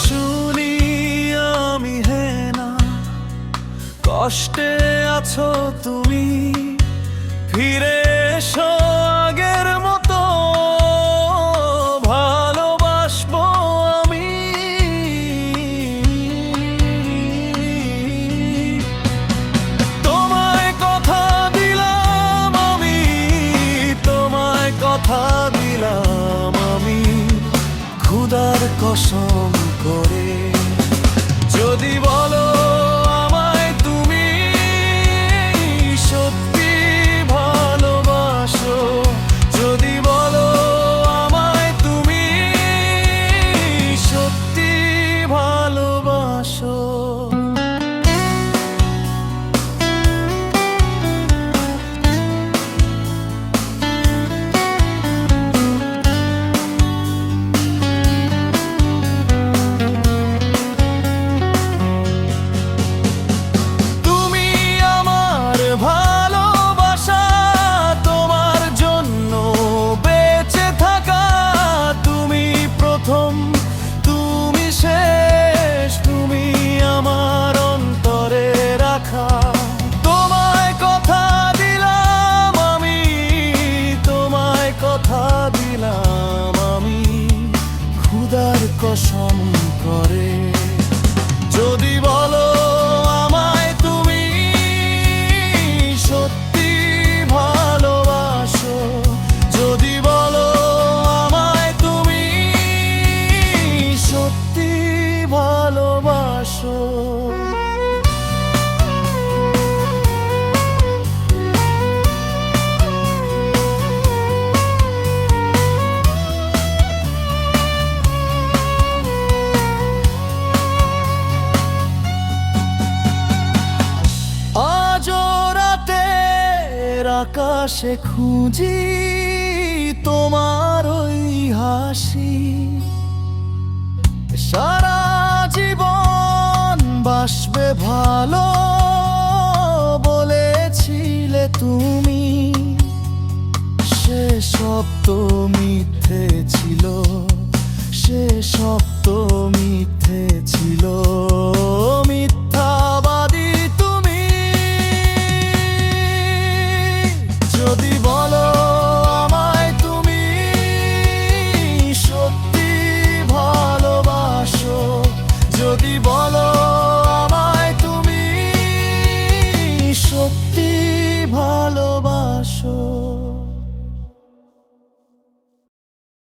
শুনি আমি হেনা, কষ্টে আছো তুমি, ফিরে এসো আগের মতো, ভালোবাসবো আমি। তোমায় কথা দিলাম আমি, তোমায় কথা দিলাম আমি, খুদার কসম করে। যদি বলো আমায় তুমি সত্যি ভালোবাসো, যদি বলো আমায় তুমি সত্যি ভালোবাসো। তুমি শেষ, তুমি আমার অন্তরে রাখা। তোমায় কথা দিলাম আমি, তোমায় কথা দিলাম আমি, খুদার কসম করে। যদি বলো আমায় তুমি সত্যি ভালোবাসো, যদি বলো ভালোবাসো। আজ রাতের আকাশে খুঁজি তোমার ওই হাসি, সারা জীবন বাসবে ভালো বলেছিলে তুমি। সে সব তো মিথ্যে ছিল, সে সব তো মিথ্যে।